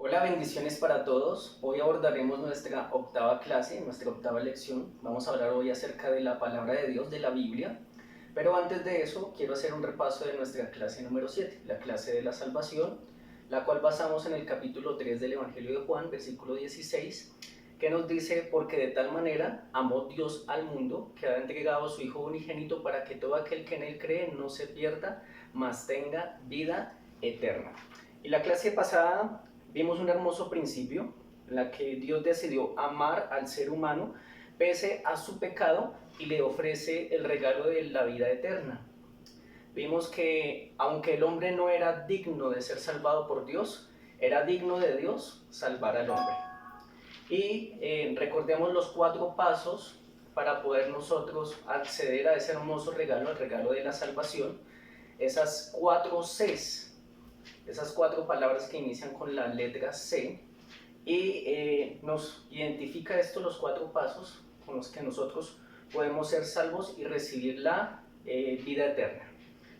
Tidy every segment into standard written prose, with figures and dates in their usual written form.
Hola, bendiciones para todos. Hoy abordaremos nuestra octava clase, nuestra octava lección. Vamos a hablar hoy acerca de la palabra de Dios, de la Biblia. Pero antes de eso, quiero hacer un repaso de nuestra clase número 7, la clase de la salvación, la cual basamos en el capítulo 3 del Evangelio de Juan, versículo 16, que nos dice: porque de tal manera amó Dios al mundo, que ha entregado a su Hijo unigénito para que todo aquel que en él cree no se pierda, mas tenga vida eterna. Y la clase pasada vimos un hermoso principio en la que Dios decidió amar al ser humano pese a su pecado y le ofrece el regalo de la vida eterna. Vimos que aunque el hombre no era digno de ser salvado por Dios, era digno de Dios salvar al hombre. Y recordemos los 4 pasos para poder nosotros acceder a ese hermoso regalo, el regalo de la salvación. Esas 4 Cs, esas 4 palabras que inician con la letra C, y nos identifica esto, los 4 pasos con los que nosotros podemos ser salvos y recibir la vida eterna.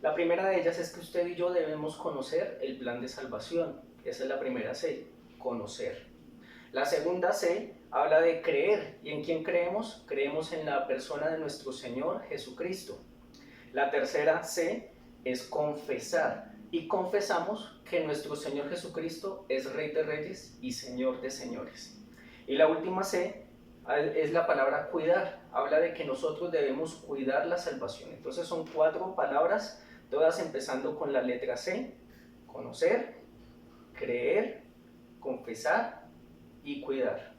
La primera de ellas es que usted y yo debemos conocer el plan de salvación. Esa es la primera C, conocer. La segunda C habla de creer. ¿Y en quién creemos? Creemos en la persona de nuestro Señor Jesucristo. La tercera C es confesar. Y confesamos que nuestro Señor Jesucristo es Rey de Reyes y Señor de Señores. Y la última C es la palabra cuidar. Habla de que nosotros debemos cuidar la salvación. Entonces son 4 palabras, todas empezando con la letra C: conocer, creer, confesar y cuidar.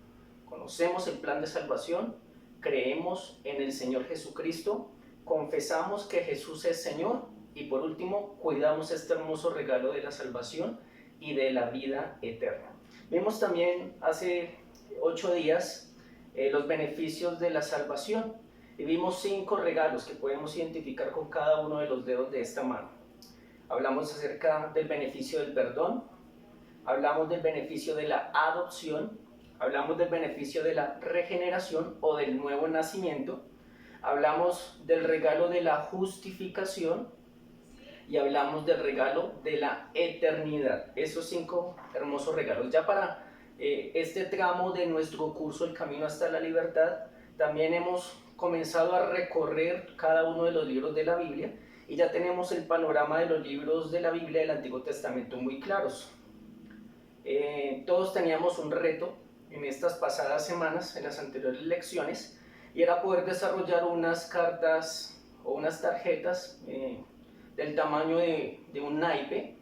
Conocemos el plan de salvación, creemos en el Señor Jesucristo, confesamos que Jesús es Señor y por último cuidamos este hermoso regalo de la salvación y de la vida eterna. Vimos también hace 8 días los beneficios de la salvación y vimos 5 regalos que podemos identificar con cada uno de los dedos de esta mano. Hablamos acerca del beneficio del perdón, hablamos del beneficio de la adopción, hablamos del beneficio de la regeneración o del nuevo nacimiento, hablamos del regalo de la justificación y hablamos del regalo de la eternidad. Esos 5 hermosos regalos. Ya para este tramo de nuestro curso El Camino hasta la Libertad, también hemos comenzado a recorrer cada uno de los libros de la Biblia y ya tenemos el panorama de los libros de la Biblia del Antiguo Testamento muy claros. Todos teníamos un reto en estas pasadas semanas, en las anteriores lecciones, y era poder desarrollar unas cartas o unas tarjetas del tamaño de un naipe,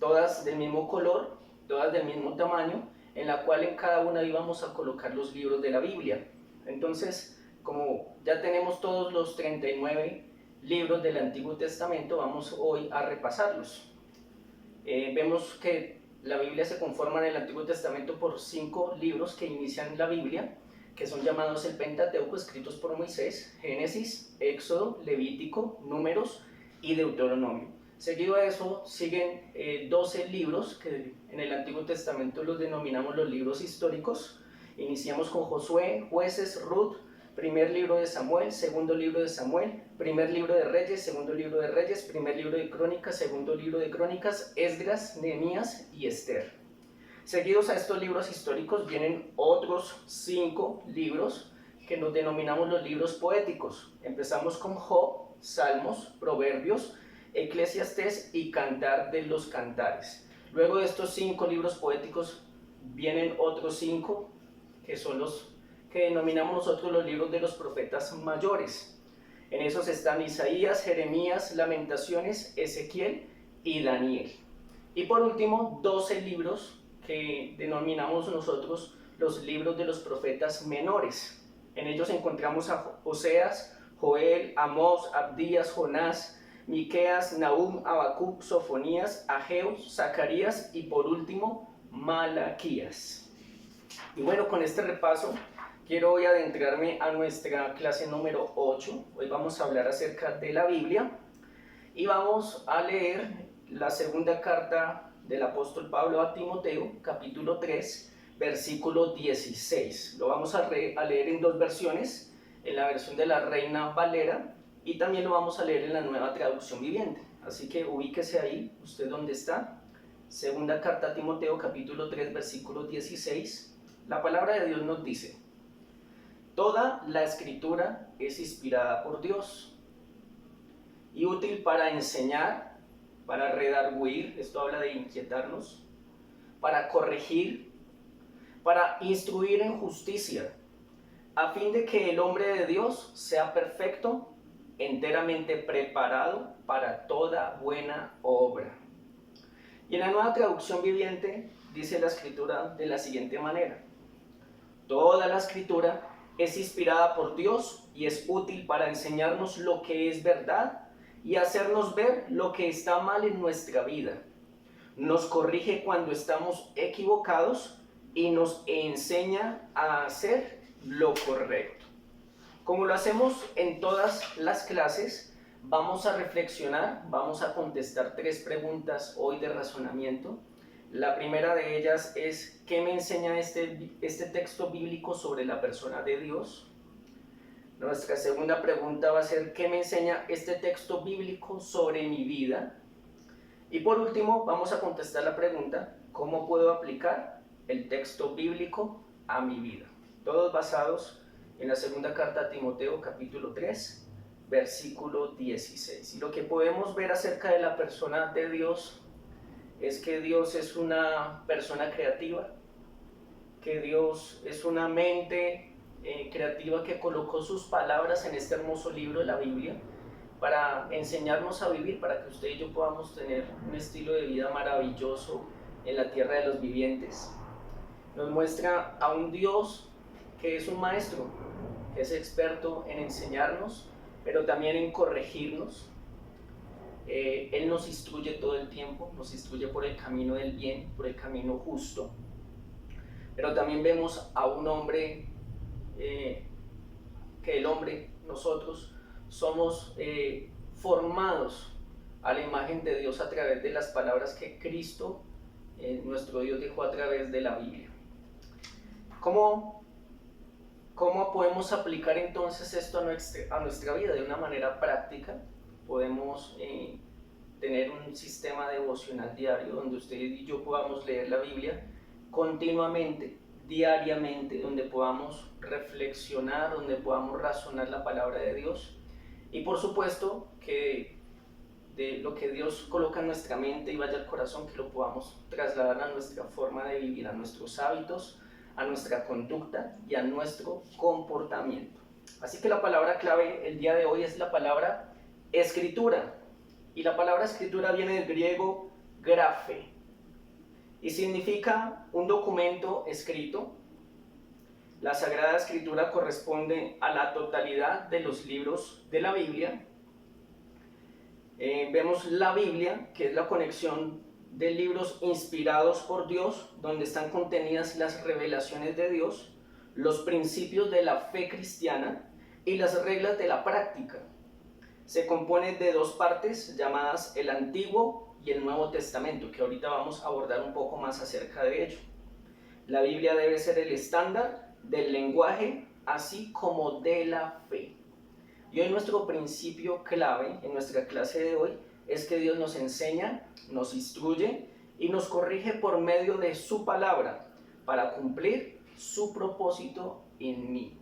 todas del mismo color, todas del mismo tamaño, en la cual en cada una íbamos a colocar los libros de la Biblia. Entonces, como ya tenemos todos los 39 libros del Antiguo Testamento, vamos hoy a repasarlos. Vemos que la Biblia se conforma en el Antiguo Testamento por 5 libros que inician la Biblia, que son llamados el Pentateuco, escritos por Moisés: Génesis, Éxodo, Levítico, Números y Deuteronomio. Seguido a eso siguen 12 libros que en el Antiguo Testamento los denominamos los libros históricos. Iniciamos con Josué, Jueces, Ruth, primer libro de Samuel, segundo libro de Samuel, primer libro de Reyes, segundo libro de Reyes, primer libro de Crónicas, segundo libro de Crónicas, Esdras, Nehemías y Esther. Seguidos a estos libros históricos vienen otros 5 libros que nos denominamos los libros poéticos. Empezamos con Job, Salmos, Proverbios, Eclesiastés y Cantar de los Cantares. Luego de estos 5 libros poéticos vienen otros 5 que son los que denominamos nosotros los libros de los profetas mayores. En esos están Isaías, Jeremías, Lamentaciones, Ezequiel y Daniel. Y por último, 12 libros que denominamos nosotros los libros de los profetas menores. En ellos encontramos a Oseas, Joel, Amós, Abdías, Jonás, Miqueas, Nahum, Habacuc, Sofonías, Ageo, Zacarías y por último Malaquías. Y bueno, con este repaso quiero hoy adentrarme a nuestra clase número 8. Hoy vamos a hablar acerca de la Biblia y vamos a leer la segunda carta del apóstol Pablo a Timoteo, capítulo 3, versículo 16. Lo vamos a leer en 2 versiones, en la versión de la Reina Valera y también lo vamos a leer en la Nueva Traducción Viviente. Así que ubíquese ahí, usted donde está, Segunda carta a Timoteo, capítulo 3, versículo 16, la palabra de Dios nos dice: toda la escritura es inspirada por Dios y útil para enseñar, para redarguir, esto habla de inquietarnos, para corregir, para instruir en justicia, a fin de que el hombre de Dios sea perfecto, enteramente preparado para toda buena obra. Y en la Nueva Traducción Viviente dice la escritura de la siguiente manera: toda la escritura es inspirada por Dios y es útil para enseñarnos lo que es verdad y hacernos ver lo que está mal en nuestra vida. Nos corrige cuando estamos equivocados y nos enseña a hacer lo correcto. Como lo hacemos en todas las clases, vamos a reflexionar, vamos a contestar 3 preguntas hoy de razonamiento. La primera de ellas es: ¿qué me enseña este texto bíblico sobre la persona de Dios? Nuestra segunda pregunta va a ser: ¿qué me enseña este texto bíblico sobre mi vida? Y por último, vamos a contestar la pregunta: ¿cómo puedo aplicar el texto bíblico a mi vida? Todos basados en la segunda carta a Timoteo, capítulo 3, versículo 16. Y lo que podemos ver acerca de la persona de Dios es que Dios es una persona creativa, que Dios es una mente creativa que colocó sus palabras en este hermoso libro de la Biblia para enseñarnos a vivir, para que usted y yo podamos tener un estilo de vida maravilloso en la tierra de los vivientes. Nos muestra a un Dios que es un maestro, que es experto en enseñarnos, pero también en corregirnos. Él nos instruye todo el tiempo, nos instruye por el camino del bien, por el camino justo. Pero también vemos a un hombre, que el hombre, nosotros, somos formados a la imagen de Dios a través de las palabras que Cristo, nuestro Dios, dejó a través de la Biblia. ¿Cómo podemos aplicar entonces esto a nuestra vida de una manera práctica? Podemos tener un sistema devocional diario donde usted y yo podamos leer la Biblia continuamente, diariamente, donde podamos reflexionar, donde podamos razonar la palabra de Dios. Y por supuesto que de lo que Dios coloca en nuestra mente y vaya al corazón, que lo podamos trasladar a nuestra forma de vivir, a nuestros hábitos, a nuestra conducta y a nuestro comportamiento. Así que la palabra clave el día de hoy es la palabra escritura. Y la palabra escritura viene del griego grafe y significa un documento escrito. La Sagrada Escritura corresponde a la totalidad de los libros de la Biblia. Vemos la Biblia, que es la conexión de libros inspirados por Dios, donde están contenidas las revelaciones de Dios, los principios de la fe cristiana y las reglas de la práctica. Se compone de 2 partes llamadas el Antiguo y el Nuevo Testamento, que ahorita vamos a abordar un poco más acerca de ello. La Biblia debe ser el estándar del lenguaje, así como de la fe. Y hoy nuestro principio clave en nuestra clase de hoy es que Dios nos enseña, nos instruye y nos corrige por medio de su palabra para cumplir su propósito en mí.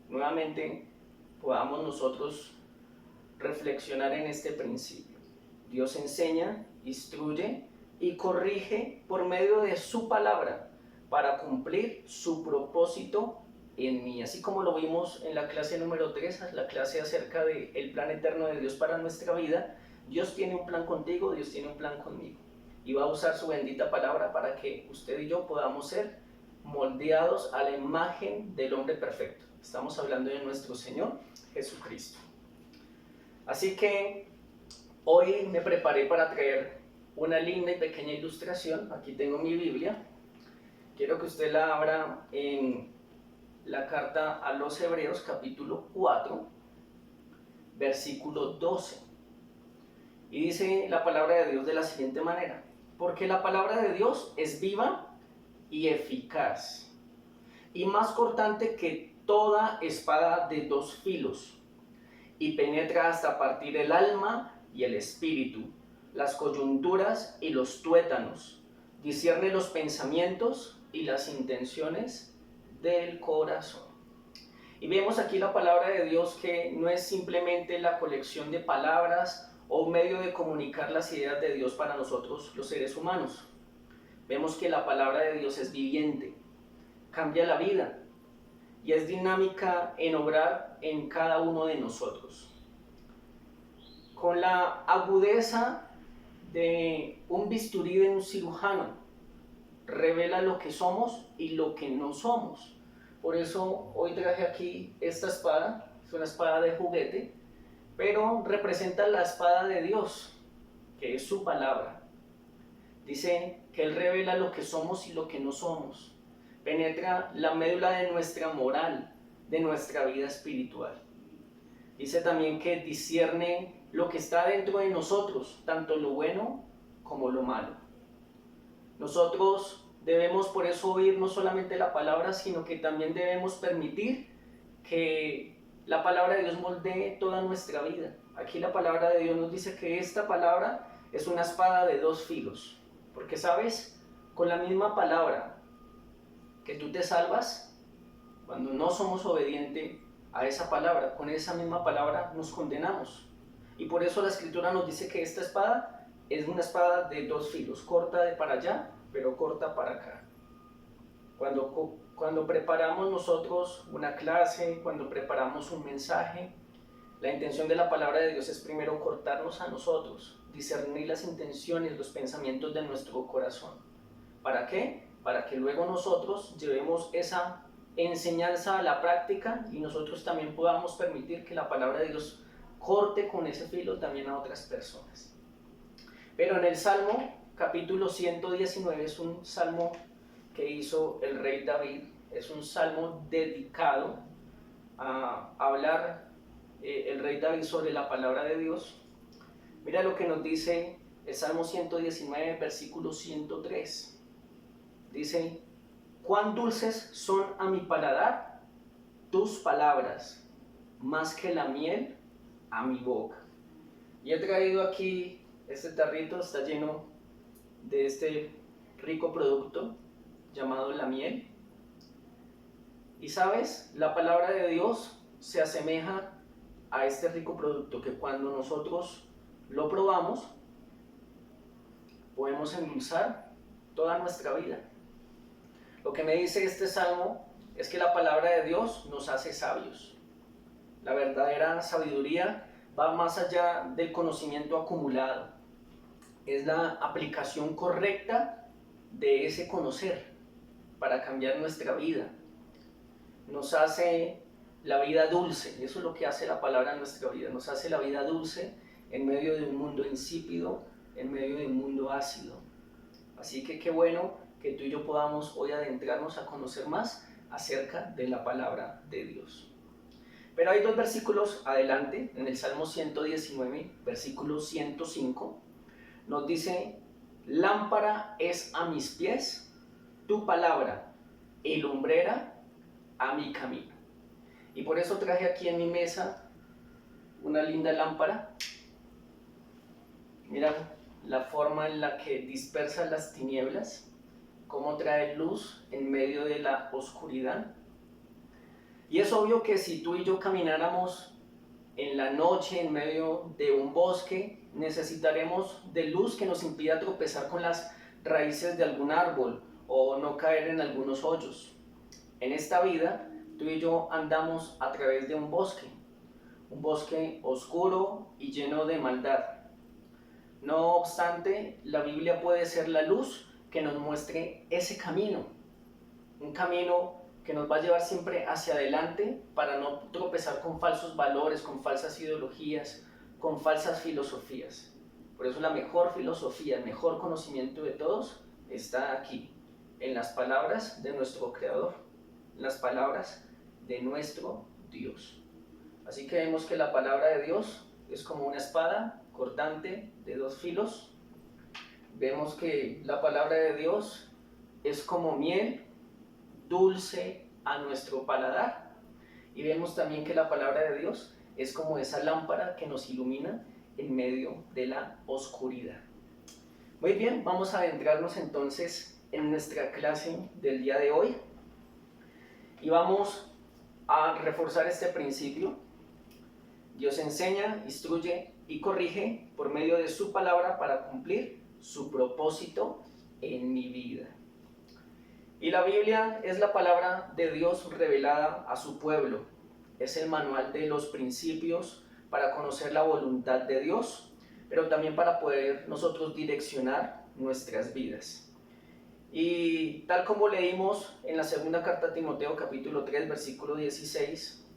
Nuevamente podamos nosotros reflexionar en este principio. Dios enseña, instruye y corrige por medio de su palabra para cumplir su propósito en mí. Así como lo vimos en la clase número 3, la clase acerca del plan eterno de Dios para nuestra vida, Dios tiene un plan contigo, Dios tiene un plan conmigo. Y va a usar su bendita palabra para que usted y yo podamos ser moldeados a la imagen del hombre perfecto. Estamos hablando de nuestro Señor Jesucristo. Así que hoy me preparé para traer una linda y pequeña ilustración. Aquí tengo mi Biblia. Quiero que usted la abra en la carta a los Hebreos, capítulo 4, versículo 12. Y dice la palabra de Dios de la siguiente manera: porque la palabra de Dios es viva y eficaz, y más cortante que toda espada de 2 filos, y penetra hasta partir el alma y el espíritu, las coyunturas y los tuétanos, discierne los pensamientos y las intenciones del corazón. Y vemos aquí la palabra de Dios, que no es simplemente la colección de palabras o un medio de comunicar las ideas de Dios para nosotros los seres humanos. Vemos que la palabra de Dios es viviente, cambia la vida y es dinámica en obrar en cada uno de nosotros. Con la agudeza de un bisturí de un cirujano, revela lo que somos y lo que no somos. Por eso hoy traje aquí esta espada. Es una espada de juguete, pero representa la espada de Dios, que es su palabra. Dice que Él revela lo que somos y lo que no somos. Penetra la médula de nuestra moral, de nuestra vida espiritual. Dice también que discierne lo que está dentro de nosotros, tanto lo bueno como lo malo. Nosotros debemos por eso oír no solamente la palabra, sino que también debemos permitir que la palabra de Dios moldee toda nuestra vida. Aquí la palabra de Dios nos dice que esta palabra es una espada de dos filos. Porque, ¿sabes? Con la misma palabra que tú te salvas, cuando no somos obedientes a esa palabra, con esa misma palabra nos condenamos. Y por eso la Escritura nos dice que esta espada es una espada de dos filos, corta de para allá, pero corta para acá. Cuando preparamos nosotros una clase, cuando preparamos un mensaje, la intención de la palabra de Dios es primero cortarnos a nosotros, discernir las intenciones, los pensamientos de nuestro corazón. ¿Para qué? Para que luego nosotros llevemos esa enseñanza a la práctica y nosotros también podamos permitir que la palabra de Dios corte con ese filo también a otras personas. Pero en el Salmo, capítulo 119, es un salmo que hizo el rey David, es un salmo dedicado a hablar el rey David sobre la palabra de Dios. Mira lo que nos dice el Salmo 119, versículo 103. Dice: cuán dulces son a mi paladar tus palabras, más que la miel a mi boca. Y he traído aquí, este tarrito está lleno de este rico producto llamado la miel. Y sabes, la palabra de Dios se asemeja a este rico producto, que cuando nosotros lo probamos, podemos endulzar toda nuestra vida. Lo que me dice este salmo es que la palabra de Dios nos hace sabios. La verdadera sabiduría va más allá del conocimiento acumulado. Es la aplicación correcta de ese conocer para cambiar nuestra vida. Nos hace la vida dulce, eso es lo que hace la palabra en nuestra vida. Nos hace la vida dulce en medio de un mundo insípido, en medio de un mundo ácido. Así que qué bueno que tú y yo podamos hoy adentrarnos a conocer más acerca de la palabra de Dios. Pero hay dos versículos adelante, en el Salmo 119, versículo 105, nos dice: lámpara es a mis pies tu palabra y lumbrera a mi camino. Y por eso traje aquí en mi mesa una linda lámpara. Mira la forma en la que dispersa las tinieblas, cómo trae luz en medio de la oscuridad. Y es obvio que si tú y yo camináramos en la noche en medio de un bosque, necesitaremos de luz que nos impida tropezar con las raíces de algún árbol o no caer en algunos hoyos. En esta vida, tú y yo andamos a través de un bosque oscuro y lleno de maldad. No obstante, la Biblia puede ser la luz que nos muestre ese camino, un camino que nos va a llevar siempre hacia adelante para no tropezar con falsos valores, con falsas ideologías, con falsas filosofías. Por eso la mejor filosofía, el mejor conocimiento de todos está aquí, en las palabras de nuestro Creador, en las palabras de nuestro Dios. Así que vemos que la palabra de Dios es como una espada cortante de dos filos. Vemos que la palabra de Dios es como miel dulce a nuestro paladar. Y vemos también que la palabra de Dios es como esa lámpara que nos ilumina en medio de la oscuridad. Muy bien, vamos a adentrarnos entonces en nuestra clase del día de hoy y vamos a reforzar este principio. Dios enseña, instruye y corrige por medio de su palabra para cumplir su propósito en mi vida. Y la Biblia es la palabra de Dios revelada a su pueblo. Es el manual de los principios para conocer la voluntad de Dios, pero también para poder nosotros direccionar nuestras vidas. Y tal como leímos en la segunda carta a Timoteo, capítulo 3, versículo 16,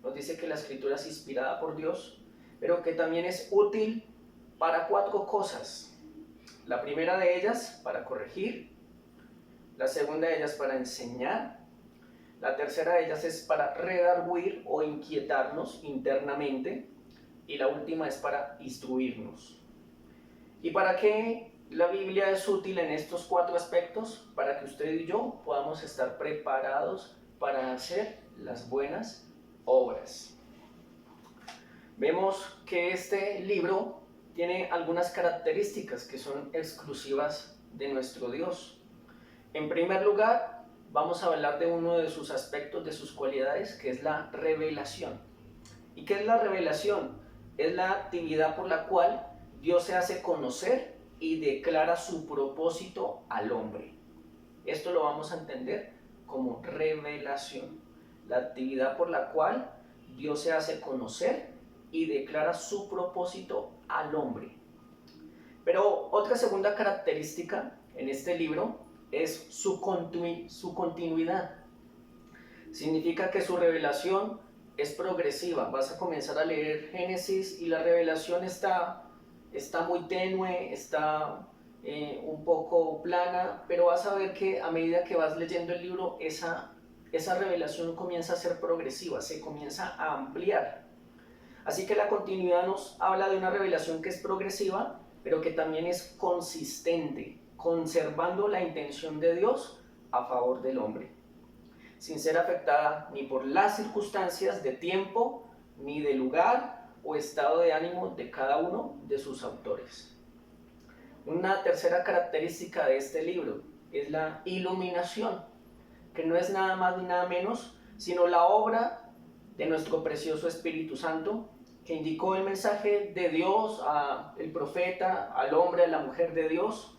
nos dice que la escritura es inspirada por Dios, pero que también es útil para 4 cosas. La primera de ellas, para corregir. La segunda de ellas, para enseñar. La tercera de ellas es para redarguir o inquietarnos internamente. Y la última es para instruirnos. ¿Y para qué la Biblia es útil en estos 4 aspectos? Para que usted y yo podamos estar preparados para hacer las buenas obras. Vemos que este libro tiene algunas características que son exclusivas de nuestro Dios. En primer lugar, vamos a hablar de uno de sus aspectos, de sus cualidades, que es la revelación. ¿Y qué es la revelación? Es la actividad por la cual Dios se hace conocer y declara su propósito al hombre. Esto lo vamos a entender como revelación. La actividad por la cual Dios se hace conocer y declara su propósito al hombre. Pero otra segunda característica en este libro es su continuidad. Significa que su revelación es progresiva. Vas a comenzar a leer Génesis y la revelación está muy tenue, está un poco plana, pero vas a ver que a medida que vas leyendo el libro, esa revelación comienza a ser progresiva, se comienza a ampliar. Así que la continuidad nos habla de una revelación que es progresiva, pero que también es consistente, conservando la intención de Dios a favor del hombre, sin ser afectada ni por las circunstancias de tiempo, ni de lugar o estado de ánimo de cada uno de sus autores. Una tercera característica de este libro es la iluminación, que no es nada más ni nada menos, sino la obra de nuestro precioso Espíritu Santo, que indicó el mensaje de Dios al profeta, al hombre, a la mujer de Dios,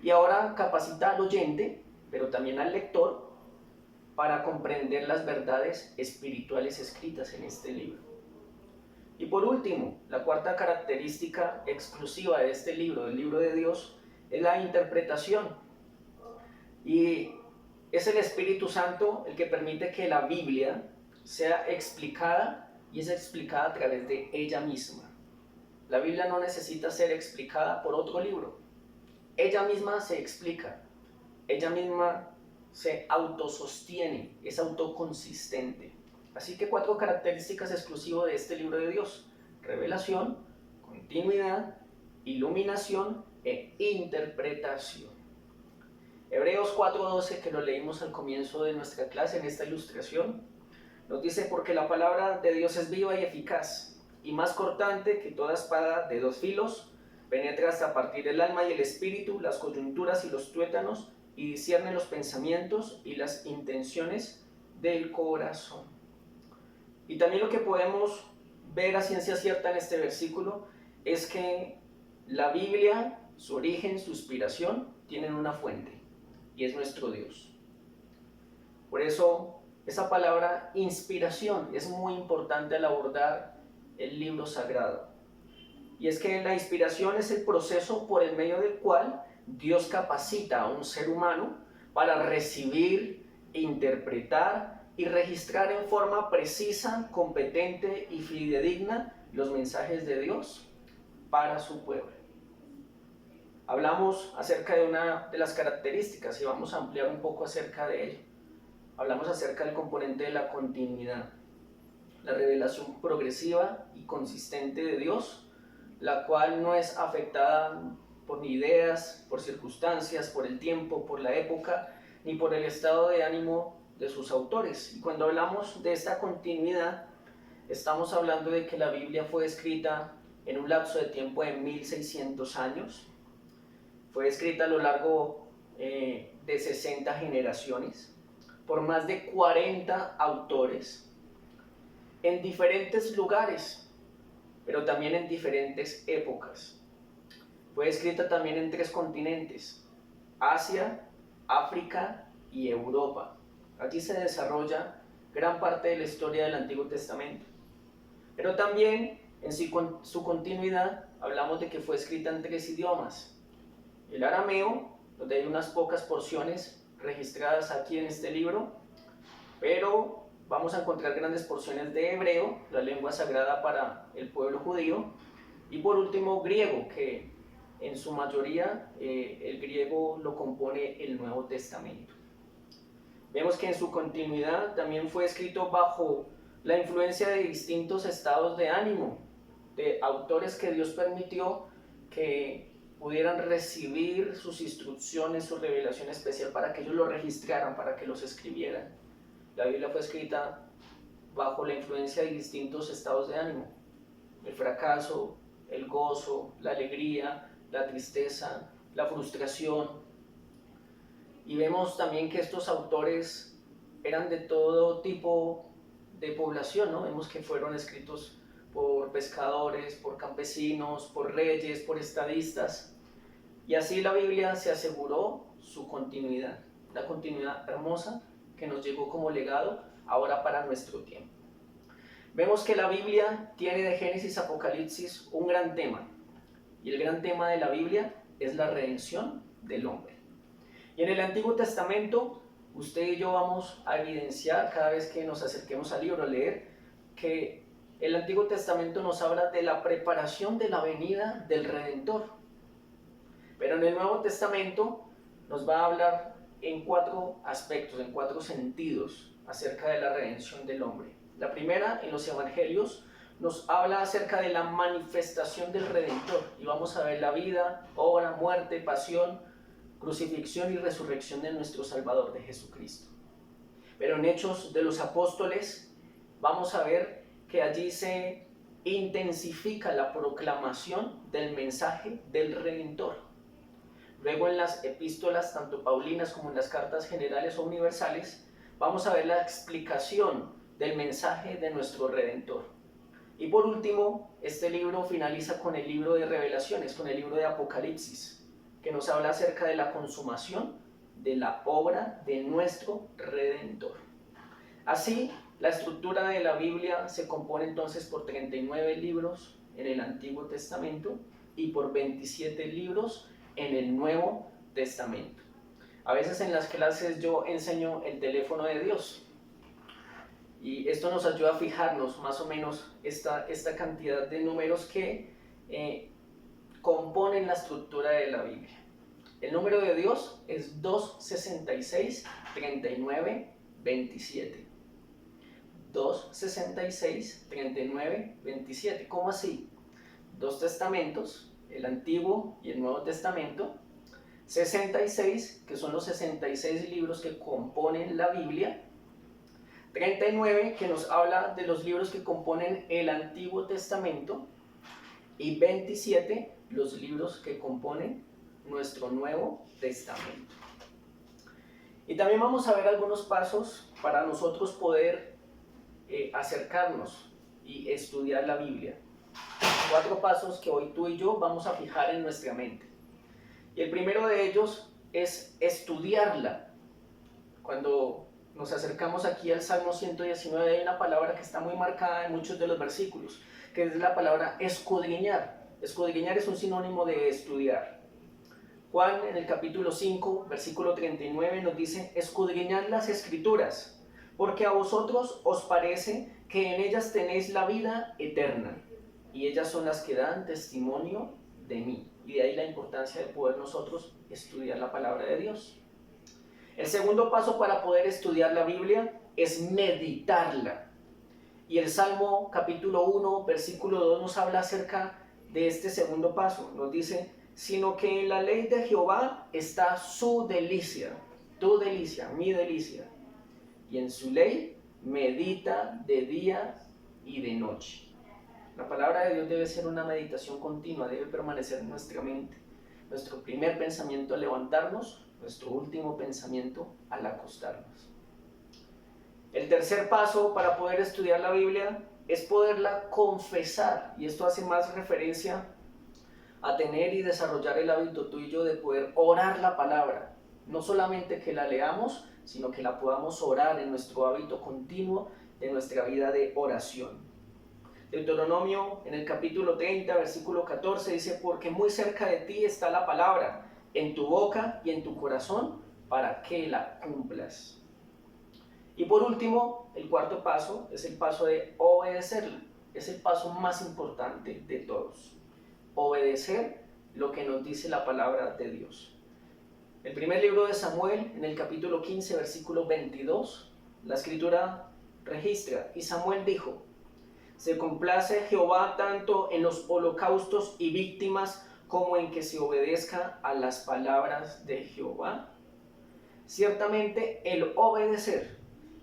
y ahora capacita al oyente, pero también al lector, para comprender las verdades espirituales escritas en este libro. Y por último, la cuarta característica exclusiva de este libro, del libro de Dios, es la interpretación. Y es el Espíritu Santo el que permite que la Biblia sea explicada, y es explicada a través de ella misma. La Biblia no necesita ser explicada por otro libro. Ella misma se explica, ella misma se autosostiene, es autoconsistente. Así que 4 características exclusivas de este libro de Dios: revelación, continuidad, iluminación e interpretación. Hebreos 4:12, que lo leímos al comienzo de nuestra clase en esta ilustración, nos dice: porque la palabra de Dios es viva y eficaz, y más cortante que toda espada de 2 filos, penetra hasta partir el alma y el espíritu, las coyunturas y los tuétanos, y discierne los pensamientos y las intenciones del corazón. Y también lo que podemos ver a ciencia cierta en este versículo es que la Biblia, su origen, su inspiración, tienen una fuente, y es nuestro Dios. Por eso esa palabra inspiración es muy importante al abordar el libro sagrado. Y es que la inspiración es el proceso por el medio del cual Dios capacita a un ser humano para recibir, interpretar y registrar en forma precisa, competente y fidedigna los mensajes de Dios para su pueblo. Hablamos acerca de una de las características y vamos a ampliar un poco acerca de ello. Hablamos acerca del componente de la continuidad, la revelación progresiva y consistente de Dios, la cual no es afectada por ideas, por circunstancias, por el tiempo, por la época, ni por el estado de ánimo de sus autores. Y cuando hablamos de esta continuidad, estamos hablando de que la Biblia fue escrita en un lapso de tiempo de 1600 años, Fue escrita a lo largo de 60 generaciones por más de 40 autores en diferentes lugares, pero también en diferentes épocas. Fue escrita también en 3 continentes: Asia, África y Europa. Allí se desarrolla gran parte de la historia del Antiguo Testamento. Pero también en su continuidad hablamos de que fue escrita en 3 idiomas: el arameo, donde hay unas pocas porciones registradas aquí en este libro, pero vamos a encontrar grandes porciones de hebreo, la lengua sagrada para el pueblo judío, y por último griego, que en su mayoría el griego lo compone el Nuevo Testamento. Vemos que en su continuidad también fue escrito bajo la influencia de distintos estados de ánimo, de autores que Dios permitió que pudieran recibir sus instrucciones, su revelación especial, para que ellos lo registraran, para que los escribieran. La Biblia fue escrita bajo la influencia de distintos estados de ánimo: el fracaso, el gozo, la alegría, la tristeza, la frustración. Y vemos también que estos autores eran de todo tipo de población, ¿no? Vemos que fueron escritos por pescadores, por campesinos, por reyes, por estadistas. Y así la Biblia se aseguró su continuidad, una continuidad hermosa que nos llegó como legado ahora para nuestro tiempo. Vemos que la Biblia tiene de Génesis a Apocalipsis un gran tema, y el gran tema de la Biblia es la redención del hombre. Y en el Antiguo Testamento, usted y yo vamos a evidenciar cada vez que nos acerquemos al libro a leer que el Antiguo Testamento nos habla de la preparación de la venida del Redentor. Pero en el Nuevo Testamento nos va a hablar en 4 aspectos, en 4 sentidos acerca de la redención del hombre. La primera, en los Evangelios, nos habla acerca de la manifestación del Redentor, y vamos a ver la vida, obra, muerte, pasión, crucifixión y resurrección de nuestro Salvador, de Jesucristo. Pero en Hechos de los Apóstoles vamos a ver que allí se intensifica la proclamación del mensaje del Redentor. Luego en las epístolas, tanto paulinas como en las cartas generales o universales, vamos a ver la explicación del mensaje de nuestro Redentor. Y por último, este libro finaliza con el libro de Revelaciones, con el libro de Apocalipsis, que nos habla acerca de la consumación de la obra de nuestro Redentor. Así, la estructura de la Biblia se compone entonces por 39 libros en el Antiguo Testamento y por 27 libros en el Nuevo Testamento. A veces en las clases yo enseño el teléfono de Dios, y esto nos ayuda a fijarnos más o menos esta cantidad de números que componen la estructura de la Biblia. El número de Dios es 266 39 27. 266 39 27. ¿Cómo así? 2 testamentos, el Antiguo y el Nuevo Testamento. 66, que son los 66 libros que componen la Biblia. 39, que nos habla de los libros que componen el Antiguo Testamento. Y 27, los libros que componen nuestro Nuevo Testamento. Y también vamos a ver algunos pasos para nosotros poder acercarnos y estudiar la Biblia. 4 pasos que hoy tú y yo vamos a fijar en nuestra mente. Y el primero de ellos es estudiarla. Cuando nos acercamos aquí al Salmo 119, hay una palabra que está muy marcada en muchos de los versículos, que es la palabra escudriñar. Escudriñar es un sinónimo de estudiar. Juan, en el capítulo 5, versículo 39, nos dice: escudriñad las Escrituras, porque a vosotros os parece que en ellas tenéis la vida eterna, y ellas son las que dan testimonio de mí. Y de ahí la importancia de poder nosotros estudiar la palabra de Dios. El segundo paso para poder estudiar la Biblia es meditarla. Y el Salmo capítulo 1, versículo 2 nos habla acerca de este segundo paso. Nos dice: sino que en la ley de Jehová está su delicia, tu delicia, mi delicia. Y en su ley medita de día y de noche. La palabra de Dios debe ser una meditación continua, debe permanecer en nuestra mente. nuestro primer pensamiento al levantarnos, nuestro último pensamiento al acostarnos. El tercer paso para poder estudiar la Biblia es poderla confesar, y esto hace más referencia a tener y desarrollar el hábito tuyo de poder orar la palabra. No solamente que la leamos, sino que la podamos orar en nuestro hábito continuo de nuestra vida de oración. Deuteronomio en el capítulo 30, versículo 14 dice: porque muy cerca de ti está la palabra, en tu boca y en tu corazón, para que la cumplas. Y por último, el cuarto paso es el paso de obedecerla. Es el paso más importante de todos. Obedecer lo que nos dice la palabra de Dios. El primer libro de Samuel, en el capítulo 15, versículo 22, la escritura registra: y Samuel dijo: se complace Jehová tanto en los holocaustos y víctimas como en que se obedezca a las palabras de Jehová. Ciertamente el obedecer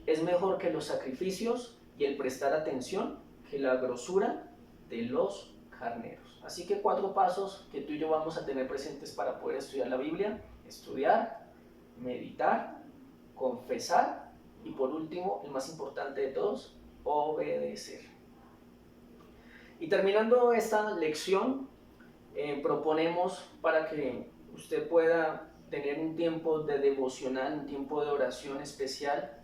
es mejor que los sacrificios, y el prestar atención que la grosura de los carneros. Así que 4 pasos que tú y yo vamos a tener presentes para poder estudiar la Biblia: estudiar, meditar, confesar y por último, el más importante de todos, obedecer. Y terminando esta lección, proponemos para que usted pueda tener un tiempo de devocional, un tiempo de oración especial,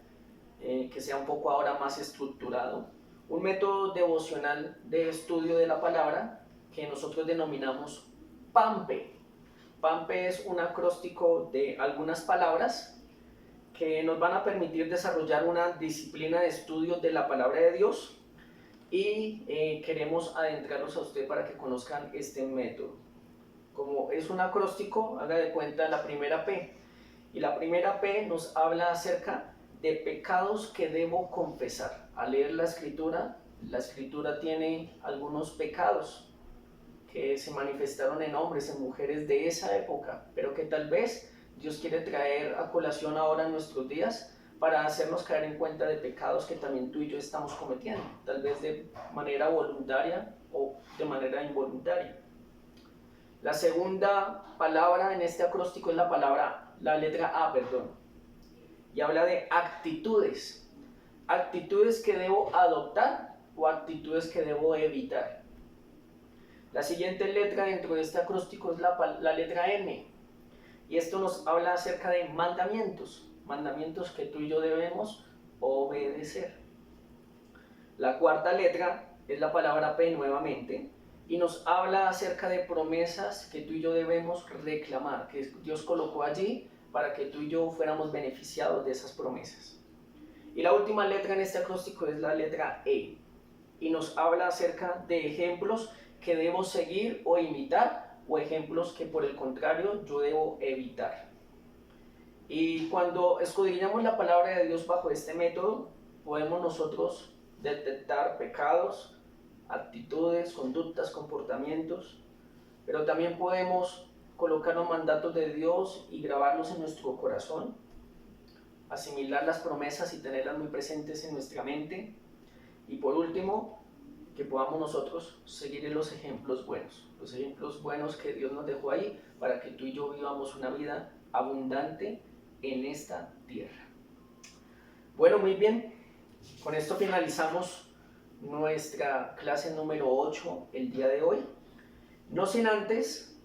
que sea un poco ahora más estructurado, un método devocional de estudio de la palabra que nosotros denominamos PAMPE. PAMPE es un acróstico de algunas palabras que nos van a permitir desarrollar una disciplina de estudio de la palabra de Dios, y queremos adentrarlos a usted para que conozcan este método. Como es un acróstico, haga de cuenta la primera P, y la primera P nos habla acerca de pecados que debo confesar. Al leer la escritura tiene algunos pecados que se manifestaron en hombres, en mujeres de esa época, pero que tal vez Dios quiere traer a colación ahora en nuestros días para hacernos caer en cuenta de pecados que también tú y yo estamos cometiendo, tal vez de manera voluntaria o de manera involuntaria. La segunda palabra en este acróstico es la letra A, y habla de actitudes. Actitudes que debo adoptar o actitudes que debo evitar. La siguiente letra dentro de este acróstico es la letra M, y esto nos habla acerca de mandamientos que tú y yo debemos obedecer. La cuarta letra es la palabra P nuevamente, y nos habla acerca de promesas que tú y yo debemos reclamar, que Dios colocó allí para que tú y yo fuéramos beneficiados de esas promesas. Y la última letra en este acróstico es la letra E, y nos habla acerca de ejemplos que debo seguir o imitar, o ejemplos que por el contrario yo debo evitar. Y cuando escudriñamos la palabra de Dios bajo este método, podemos nosotros detectar pecados, actitudes, conductas, comportamientos, pero también podemos colocar los mandatos de Dios y grabarlos en nuestro corazón, asimilar las promesas y tenerlas muy presentes en nuestra mente, y por último, que podamos nosotros seguir los ejemplos buenos que Dios nos dejó ahí para que tú y yo vivamos una vida abundante en esta tierra. Bueno, muy bien, con esto finalizamos nuestra clase número 8 el día de hoy, no sin antes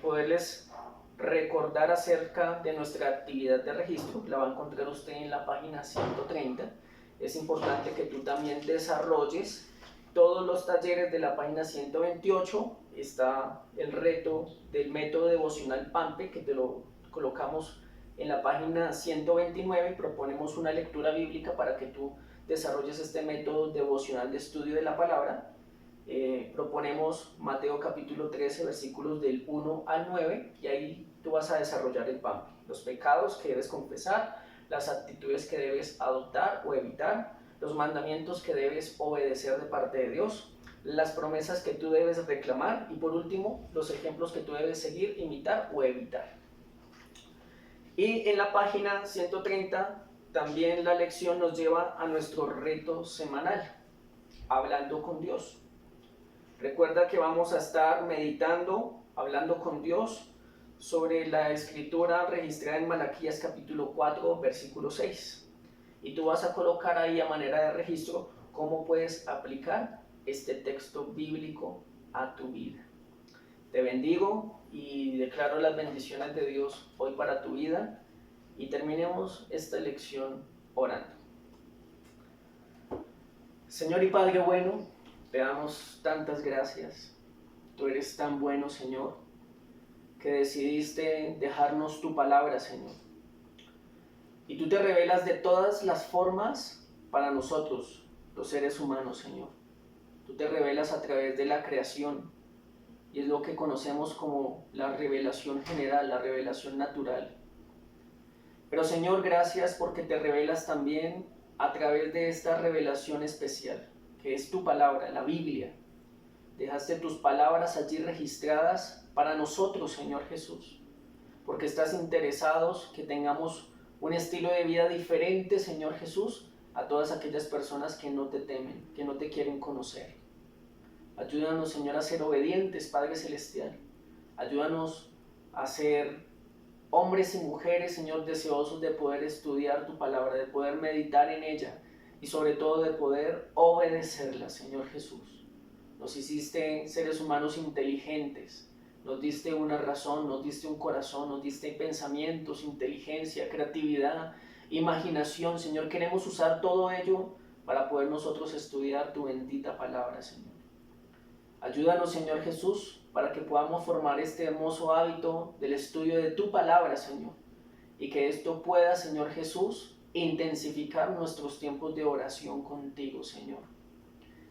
poderles recordar acerca de nuestra actividad de registro. La va a encontrar usted en la página 130. Es importante que tú también desarrolles todos los talleres de la página 128. Está el reto del método devocional PAMPE, que te lo colocamos en la página 129, y proponemos una lectura bíblica para que tú desarrolles este método devocional de estudio de la palabra. Proponemos Mateo capítulo 13, versículos del 1 al 9, y ahí tú vas a desarrollar el PAMPE, los pecados que debes confesar, las actitudes que debes adoptar o evitar, los mandamientos que debes obedecer de parte de Dios, las promesas que tú debes reclamar, y por último, los ejemplos que tú debes seguir, imitar o evitar. Y en la página 130 también la lección nos lleva a nuestro reto semanal, hablando con Dios. Recuerda que vamos a estar meditando, hablando con Dios sobre la escritura registrada en Malaquías capítulo 4, versículo 6. Y tú vas a colocar ahí a manera de registro cómo puedes aplicar este texto bíblico a tu vida. Te bendigo y declaro las bendiciones de Dios hoy para tu vida y terminemos esta lección orando. Señor y Padre bueno, te damos tantas gracias. Tú eres tan bueno, Señor, que decidiste dejarnos tu palabra, Señor. Y tú te revelas de todas las formas para nosotros, los seres humanos, Señor. Tú te revelas a través de la creación, y es lo que conocemos como la revelación general, la revelación natural. Pero, Señor, gracias porque te revelas también a través de esta revelación especial, que es tu palabra, la Biblia. Dejaste tus palabras allí registradas para nosotros, Señor Jesús, porque estás interesados que tengamos un estilo de vida diferente, Señor Jesús, a todas aquellas personas que no te temen, que no te quieren conocer. Ayúdanos, Señor, a ser obedientes, Padre Celestial. Ayúdanos a ser hombres y mujeres, Señor, deseosos de poder estudiar tu palabra, de poder meditar en ella y sobre todo de poder obedecerla, Señor Jesús. Nos hiciste seres humanos inteligentes, nos diste una razón, nos diste un corazón, nos diste pensamientos, inteligencia, creatividad, imaginación, Señor. Queremos usar todo ello para poder nosotros estudiar tu bendita palabra, Señor. Ayúdanos, Señor Jesús, para que podamos formar este hermoso hábito del estudio de tu palabra, Señor, y que esto pueda, Señor Jesús, intensificar nuestros tiempos de oración contigo, Señor.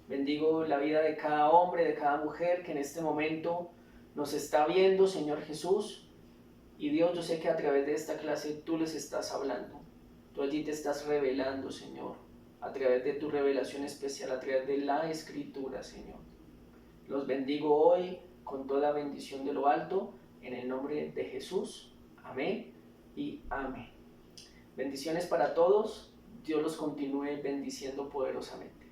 Bendigo la vida de cada hombre, de cada mujer que en este momento nos está viendo, Señor Jesús, y Dios, yo sé que a través de esta clase tú les estás hablando, tú allí te estás revelando, Señor, a través de tu revelación especial, a través de la Escritura, Señor. Los bendigo hoy con toda bendición de lo alto, en el nombre de Jesús. Amén y amén. Bendiciones para todos. Dios los continúe bendiciendo poderosamente.